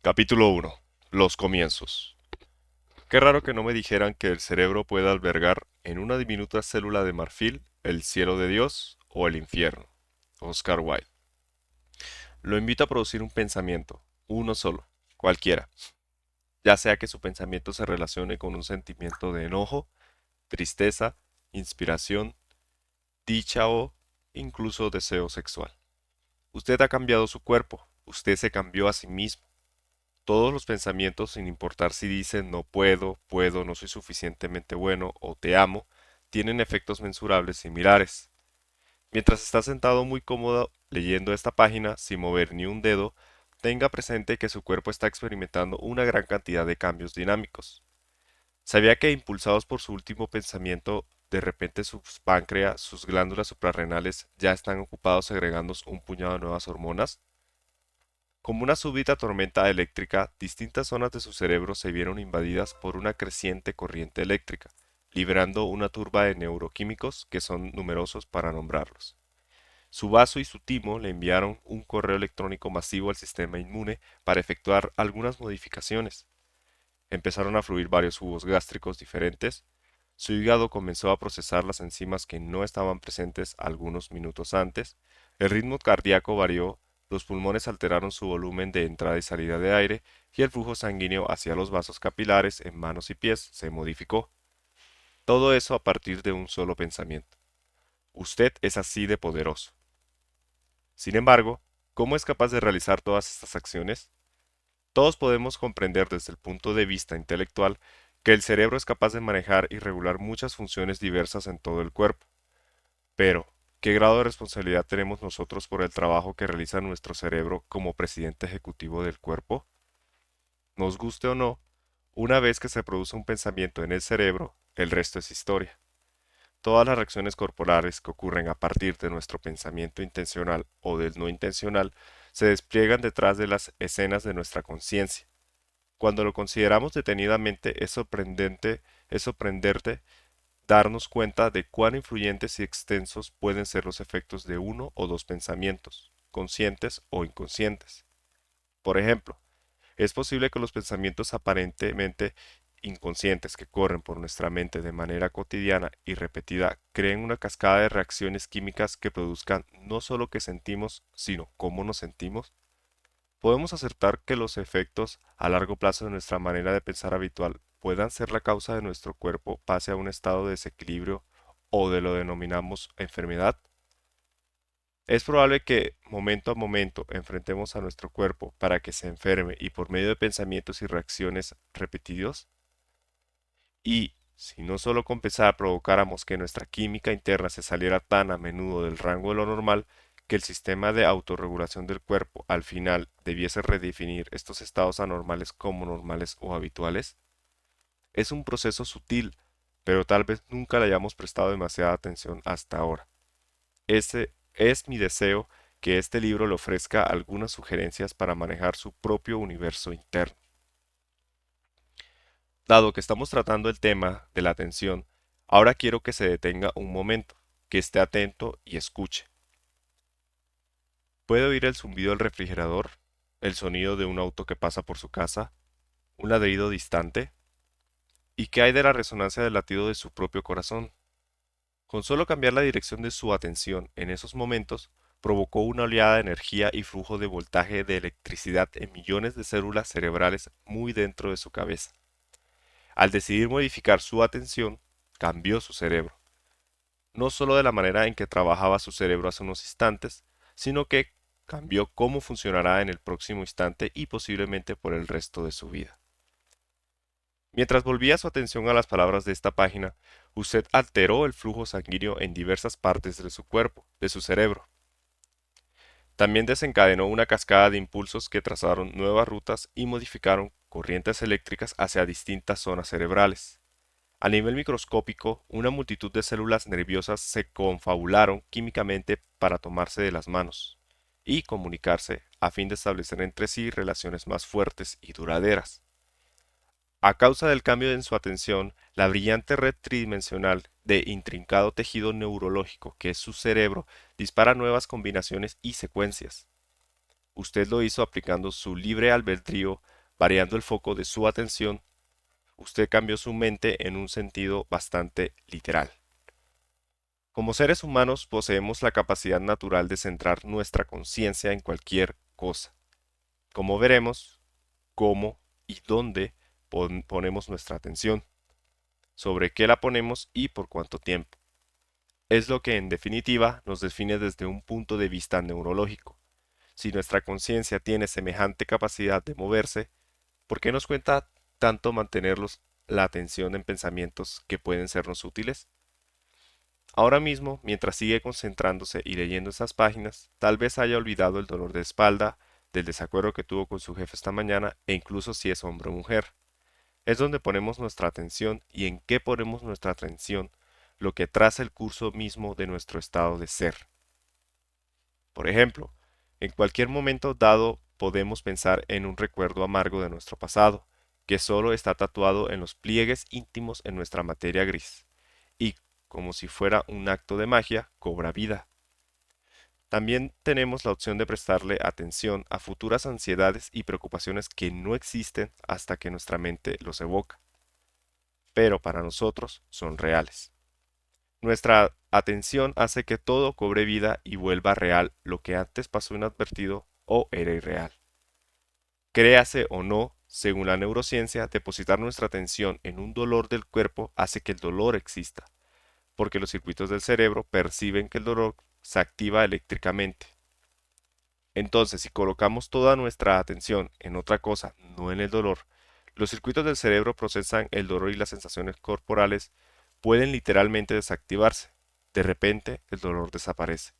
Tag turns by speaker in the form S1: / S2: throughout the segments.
S1: Capítulo 1. Los comienzos. Qué raro que no me dijeran que el cerebro puede albergar en una diminuta célula de marfil el cielo de Dios o el infierno. Oscar Wilde. Lo invito a producir un pensamiento, uno solo, cualquiera, ya sea que su pensamiento se relacione con un sentimiento de enojo, tristeza, inspiración, dicha o incluso deseo sexual. Usted ha cambiado su cuerpo, usted se cambió a sí mismo. Todos los pensamientos, sin importar si dicen no puedo, puedo, no soy suficientemente bueno o te amo, tienen efectos mensurables similares. Mientras está sentado muy cómodo leyendo esta página sin mover ni un dedo, tenga presente que su cuerpo está experimentando una gran cantidad de cambios dinámicos. ¿Sabía que impulsados por su último pensamiento, de repente sus páncreas, sus glándulas suprarrenales ya están ocupados segregando un puñado de nuevas hormonas? Como una súbita tormenta eléctrica, distintas zonas de su cerebro se vieron invadidas por una creciente corriente eléctrica, liberando una turba de neuroquímicos que son numerosos para nombrarlos. Su vaso y su timo le enviaron un correo electrónico masivo al sistema inmune para efectuar algunas modificaciones. Empezaron a fluir varios jugos gástricos diferentes. Su hígado comenzó a procesar las enzimas que no estaban presentes algunos minutos antes. El ritmo cardíaco varió, los pulmones alteraron su volumen de entrada y salida de aire y el flujo sanguíneo hacia los vasos capilares en manos y pies se modificó. Todo eso a partir de un solo pensamiento. Usted es así de poderoso. Sin embargo, ¿cómo es capaz de realizar todas estas acciones? Todos podemos comprender desde el punto de vista intelectual que el cerebro es capaz de manejar y regular muchas funciones diversas en todo el cuerpo. Pero, ¿qué grado de responsabilidad tenemos nosotros por el trabajo que realiza nuestro cerebro como presidente ejecutivo del cuerpo? Nos guste o no, una vez que se produce un pensamiento en el cerebro, el resto es historia. Todas las reacciones corporales que ocurren a partir de nuestro pensamiento intencional o del no intencional se despliegan detrás de las escenas de nuestra conciencia. Cuando lo consideramos detenidamente, es sorprendente darnos cuenta de cuán influyentes y extensos pueden ser los efectos de uno o dos pensamientos, conscientes o inconscientes. Por ejemplo, es posible que los pensamientos aparentemente inconscientes que corren por nuestra mente de manera cotidiana y repetida creen una cascada de reacciones químicas que produzcan no solo que sentimos, sino cómo nos sentimos. Podemos acertar que los efectos a largo plazo de nuestra manera de pensar habitual puedan ser la causa de nuestro cuerpo pase a un estado de desequilibrio o de lo denominamos enfermedad. Es probable que momento a momento enfrentemos a nuestro cuerpo para que se enferme y por medio de pensamientos y reacciones repetidos. Y si no solo con pensar provocáramos que nuestra química interna se saliera tan a menudo del rango de lo normal, que el sistema de autorregulación del cuerpo al final debiese redefinir estos estados anormales como normales o habituales. Es un proceso sutil, pero tal vez nunca le hayamos prestado demasiada atención hasta ahora. Ese es mi deseo, que este libro le ofrezca algunas sugerencias para manejar su propio universo interno. Dado que estamos tratando el tema de la atención, ahora quiero que se detenga un momento, que esté atento y escuche. ¿Puede oír el zumbido del refrigerador? ¿El sonido de un auto que pasa por su casa? ¿Un ladrido distante? ¿Y qué hay de la resonancia del latido de su propio corazón? Con solo cambiar la dirección de su atención en esos momentos, provocó una oleada de energía y flujo de voltaje de electricidad en millones de células cerebrales muy dentro de su cabeza. Al decidir modificar su atención, cambió su cerebro, no solo de la manera en que trabajaba su cerebro hace unos instantes, sino que cambió cómo funcionará en el próximo instante y posiblemente por el resto de su vida. Mientras volvía su atención a las palabras de esta página, usted alteró el flujo sanguíneo en diversas partes de su cuerpo, de su cerebro. También desencadenó una cascada de impulsos que trazaron nuevas rutas y modificaron corrientes eléctricas hacia distintas zonas cerebrales. A nivel microscópico, una multitud de células nerviosas se confabularon químicamente para tomarse de las manos y comunicarse a fin de establecer entre sí relaciones más fuertes y duraderas. A causa del cambio en su atención, la brillante red tridimensional de intrincado tejido neurológico que es su cerebro dispara nuevas combinaciones y secuencias. Usted lo hizo aplicando su libre albedrío variando el foco de su atención, usted cambió su mente en un sentido bastante literal. Como seres humanos poseemos la capacidad natural de centrar nuestra conciencia en cualquier cosa. Como veremos, cómo y dónde ponemos nuestra atención, sobre qué la ponemos y por cuánto tiempo. Es lo que en definitiva nos define desde un punto de vista neurológico. Si nuestra conciencia tiene semejante capacidad de moverse, ¿por qué nos cuenta tanto mantenerlos la atención en pensamientos que pueden sernos útiles? Ahora mismo, mientras sigue concentrándose y leyendo esas páginas, tal vez haya olvidado el dolor de espalda, del desacuerdo que tuvo con su jefe esta mañana e incluso si es hombre o mujer. Es donde ponemos nuestra atención y en qué ponemos nuestra atención, lo que traza el curso mismo de nuestro estado de ser. Por ejemplo, en cualquier momento dado podemos pensar en un recuerdo amargo de nuestro pasado, que solo está tatuado en los pliegues íntimos en nuestra materia gris, y, como si fuera un acto de magia, cobra vida. También tenemos la opción de prestarle atención a futuras ansiedades y preocupaciones que no existen hasta que nuestra mente los evoca, pero para nosotros son reales. Nuestra atención hace que todo cobre vida y vuelva real lo que antes pasó inadvertido o era irreal. Créase o no, según la neurociencia, depositar nuestra atención en un dolor del cuerpo hace que el dolor exista, porque los circuitos del cerebro perciben que el dolor se activa eléctricamente. Entonces, si colocamos toda nuestra atención en otra cosa, no en el dolor, los circuitos del cerebro procesan el dolor y las sensaciones corporales pueden literalmente desactivarse. De repente, el dolor desaparece.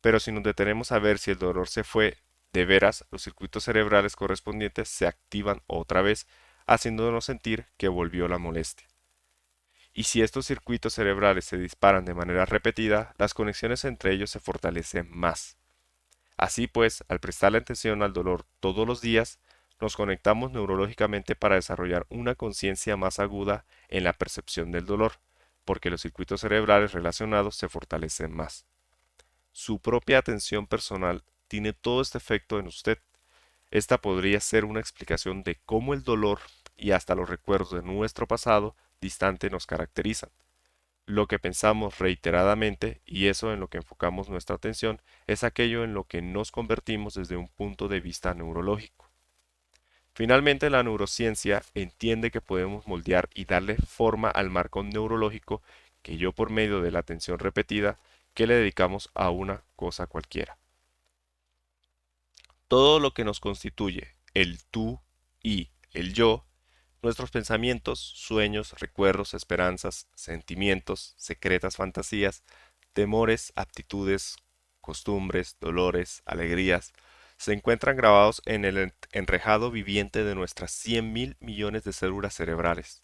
S1: Pero si nos detenemos a ver si el dolor se fue de veras, los circuitos cerebrales correspondientes se activan otra vez, haciéndonos sentir que volvió la molestia. Y si estos circuitos cerebrales se disparan de manera repetida, las conexiones entre ellos se fortalecen más. Así pues, al prestarle atención al dolor todos los días, nos conectamos neurológicamente para desarrollar una conciencia más aguda en la percepción del dolor, porque los circuitos cerebrales relacionados se fortalecen más. Su propia atención personal tiene todo este efecto en usted. Esta podría ser una explicación de cómo el dolor y hasta los recuerdos de nuestro pasado distante nos caracterizan. Lo que pensamos reiteradamente, y eso en lo que enfocamos nuestra atención, es aquello en lo que nos convertimos desde un punto de vista neurológico. Finalmente, la neurociencia entiende que podemos moldear y darle forma al marco neurológico que yo por medio de la atención repetida que le dedicamos a una cosa cualquiera. Todo lo que nos constituye, el tú y el yo, nuestros pensamientos, sueños, recuerdos, esperanzas, sentimientos, secretas fantasías, temores, aptitudes, costumbres, dolores, alegrías, se encuentran grabados en el enrejado viviente de nuestras 100.000 millones de células cerebrales.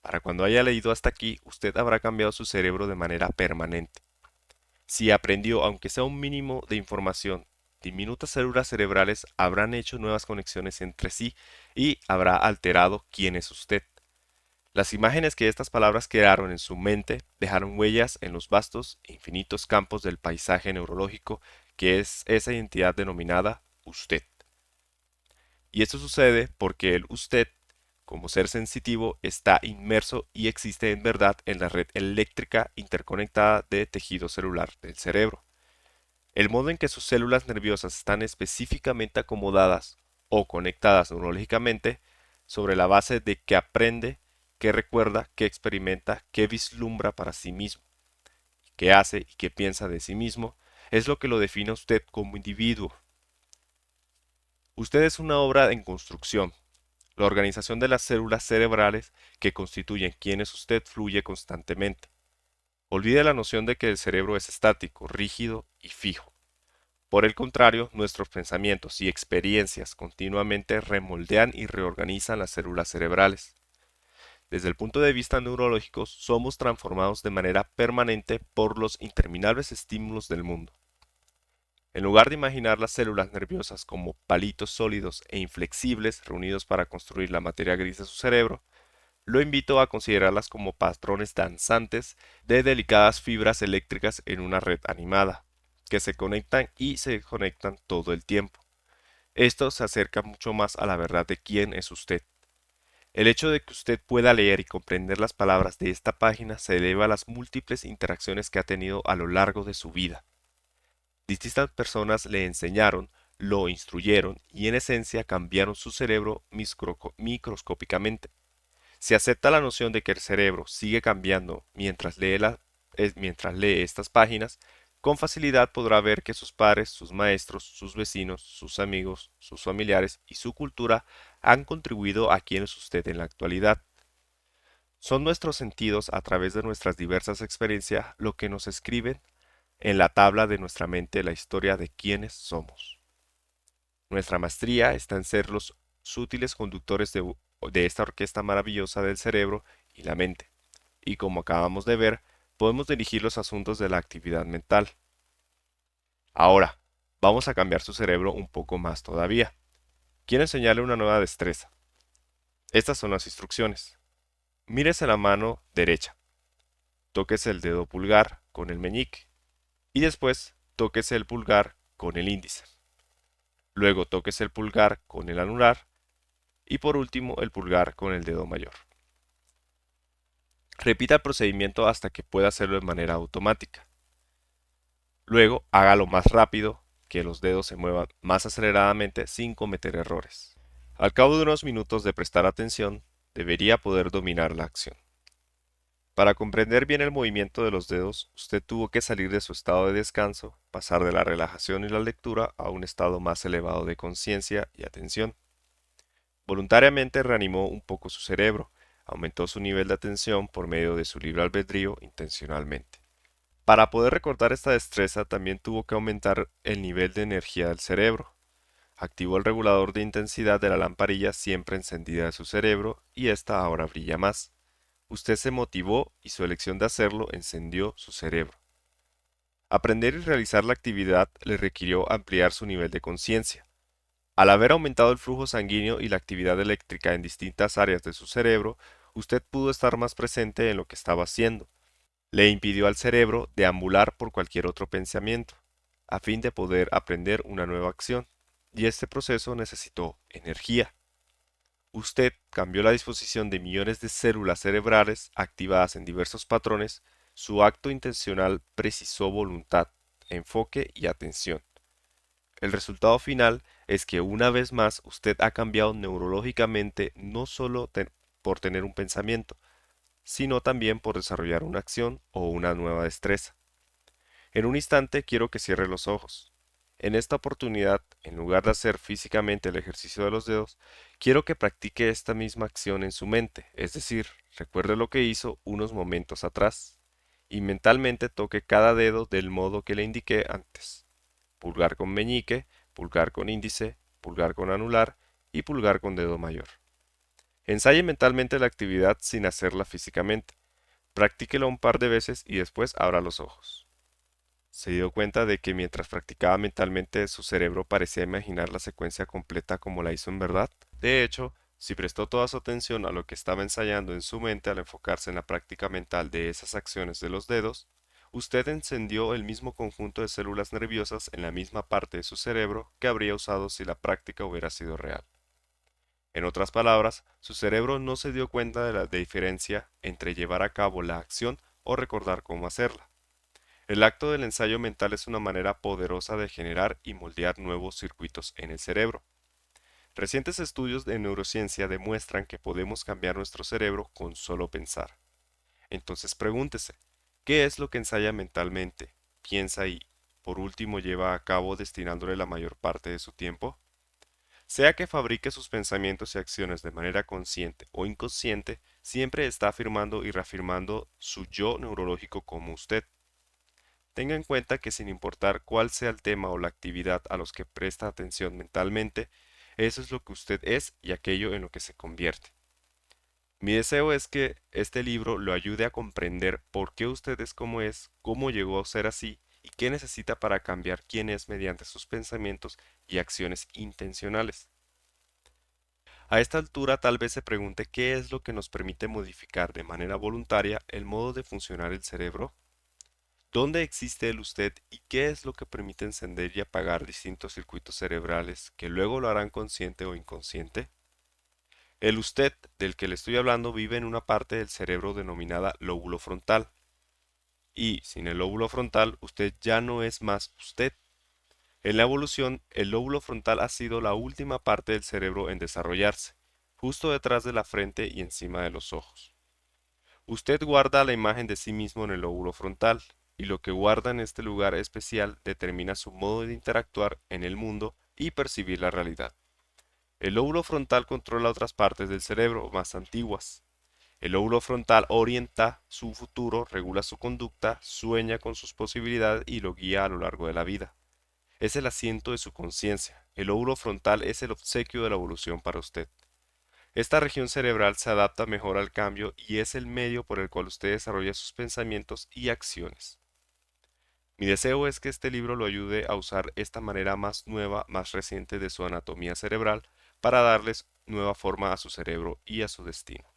S1: Para cuando haya leído hasta aquí, usted habrá cambiado su cerebro de manera permanente. Si aprendió, aunque sea un mínimo de información, diminutas células cerebrales habrán hecho nuevas conexiones entre sí y habrá alterado quién es usted. Las imágenes que estas palabras crearon en su mente dejaron huellas en los vastos e infinitos campos del paisaje neurológico que es esa identidad denominada usted. Y esto sucede porque el usted, como ser sensitivo, está inmerso y existe en verdad en la red eléctrica interconectada de tejido celular del cerebro. El modo en que sus células nerviosas están específicamente acomodadas o conectadas neurológicamente sobre la base de que aprende, que recuerda, que experimenta, que vislumbra para sí mismo, que hace y que piensa de sí mismo, es lo que lo define a usted como individuo. Usted es una obra en construcción. La organización de las células cerebrales que constituyen quién es usted fluye constantemente. Olvide la noción de que el cerebro es estático, rígido y fijo. Por el contrario, nuestros pensamientos y experiencias continuamente remoldean y reorganizan las células cerebrales. Desde el punto de vista neurológico, somos transformados de manera permanente por los interminables estímulos del mundo. En lugar de imaginar las células nerviosas como palitos sólidos e inflexibles reunidos para construir la materia gris de su cerebro, lo invito a considerarlas como patrones danzantes de delicadas fibras eléctricas en una red animada, que se conectan y se desconectan todo el tiempo. Esto se acerca mucho más a la verdad de quién es usted. El hecho de que usted pueda leer y comprender las palabras de esta página se debe a las múltiples interacciones que ha tenido a lo largo de su vida. Distintas personas le enseñaron, lo instruyeron y en esencia cambiaron su cerebro microscópicamente. Si acepta la noción de que el cerebro sigue cambiando mientras lee estas páginas, con facilidad podrá ver que sus padres, sus maestros, sus vecinos, sus amigos, sus familiares y su cultura han contribuido a quién es usted en la actualidad. Son nuestros sentidos a través de nuestras diversas experiencias lo que nos escriben en la tabla de nuestra mente la historia de quiénes somos. Nuestra maestría está en ser los sutiles conductores de esta orquesta maravillosa del cerebro y la mente, y como acabamos de ver, podemos dirigir los asuntos de la actividad mental. Ahora, vamos a cambiar su cerebro un poco más todavía. Quiero enseñarle una nueva destreza. Estas son las instrucciones. Mírese la mano derecha, tóquese el dedo pulgar con el meñique y después tóquese el pulgar con el índice. Luego tóquese el pulgar con el anular y por último el pulgar con el dedo mayor. Repita el procedimiento hasta que pueda hacerlo de manera automática. Luego hágalo más rápido, que los dedos se muevan más aceleradamente sin cometer errores. Al cabo de unos minutos de prestar atención, debería poder dominar la acción. Para comprender bien el movimiento de los dedos, usted tuvo que salir de su estado de descanso, pasar de la relajación y la lectura a un estado más elevado de conciencia y atención. Voluntariamente reanimó un poco su cerebro, aumentó su nivel de atención por medio de su libre albedrío intencionalmente. Para poder recordar esta destreza también tuvo que aumentar el nivel de energía del cerebro. Activó el regulador de intensidad de la lamparilla siempre encendida de su cerebro y esta ahora brilla más. Usted se motivó y su elección de hacerlo encendió su cerebro. Aprender y realizar la actividad le requirió ampliar su nivel de conciencia. Al haber aumentado el flujo sanguíneo y la actividad eléctrica en distintas áreas de su cerebro, usted pudo estar más presente en lo que estaba haciendo. Le impidió al cerebro deambular por cualquier otro pensamiento, a fin de poder aprender una nueva acción, y este proceso necesitó energía. Usted cambió la disposición de millones de células cerebrales activadas en diversos patrones, su acto intencional precisó voluntad, enfoque y atención. El resultado final es que una vez más usted ha cambiado neurológicamente no solo por tener un pensamiento, sino también por desarrollar una acción o una nueva destreza. En un instante quiero que cierre los ojos. En esta oportunidad, en lugar de hacer físicamente el ejercicio de los dedos, quiero que practique esta misma acción en su mente, es decir, recuerde lo que hizo unos momentos atrás, y mentalmente toque cada dedo del modo que le indiqué antes. Pulgar con meñique, pulgar con índice, pulgar con anular y pulgar con dedo mayor. Ensaye mentalmente la actividad sin hacerla físicamente. Practíquelo un par de veces y después abra los ojos. Se dio cuenta de que mientras practicaba mentalmente su cerebro parecía imaginar la secuencia completa como la hizo en verdad. De hecho, si prestó toda su atención a lo que estaba ensayando en su mente al enfocarse en la práctica mental de esas acciones de los dedos, usted encendió el mismo conjunto de células nerviosas en la misma parte de su cerebro que habría usado si la práctica hubiera sido real. En otras palabras, su cerebro no se dio cuenta de la diferencia entre llevar a cabo la acción o recordar cómo hacerla. El acto del ensayo mental es una manera poderosa de generar y moldear nuevos circuitos en el cerebro. Recientes estudios de neurociencia demuestran que podemos cambiar nuestro cerebro con solo pensar. Entonces pregúntese, ¿qué es lo que ensaya mentalmente, piensa y, por último, lleva a cabo destinándole la mayor parte de su tiempo? Sea que fabrique sus pensamientos y acciones de manera consciente o inconsciente, siempre está afirmando y reafirmando su yo neurológico como usted. Tenga en cuenta que sin importar cuál sea el tema o la actividad a los que presta atención mentalmente, eso es lo que usted es y aquello en lo que se convierte. Mi deseo es que este libro lo ayude a comprender por qué usted es como es, cómo llegó a ser así y qué necesita para cambiar quién es mediante sus pensamientos y acciones intencionales. A esta altura tal vez se pregunte qué es lo que nos permite modificar de manera voluntaria el modo de funcionar el cerebro. ¿Dónde existe el usted y qué es lo que permite encender y apagar distintos circuitos cerebrales que luego lo harán consciente o inconsciente? El usted del que le estoy hablando vive en una parte del cerebro denominada lóbulo frontal. Y sin el lóbulo frontal, usted ya no es más usted. En la evolución, el lóbulo frontal ha sido la última parte del cerebro en desarrollarse, justo detrás de la frente y encima de los ojos. Usted guarda la imagen de sí mismo en el lóbulo frontal, y lo que guarda en este lugar especial determina su modo de interactuar en el mundo y percibir la realidad. El lóbulo frontal controla otras partes del cerebro más antiguas. El lóbulo frontal orienta su futuro, regula su conducta, sueña con sus posibilidades y lo guía a lo largo de la vida. Es el asiento de su conciencia. El lóbulo frontal es el obsequio de la evolución para usted. Esta región cerebral se adapta mejor al cambio y es el medio por el cual usted desarrolla sus pensamientos y acciones. Mi deseo es que este libro lo ayude a usar esta manera más nueva, más reciente de su anatomía cerebral para darles nueva forma a su cerebro y a su destino.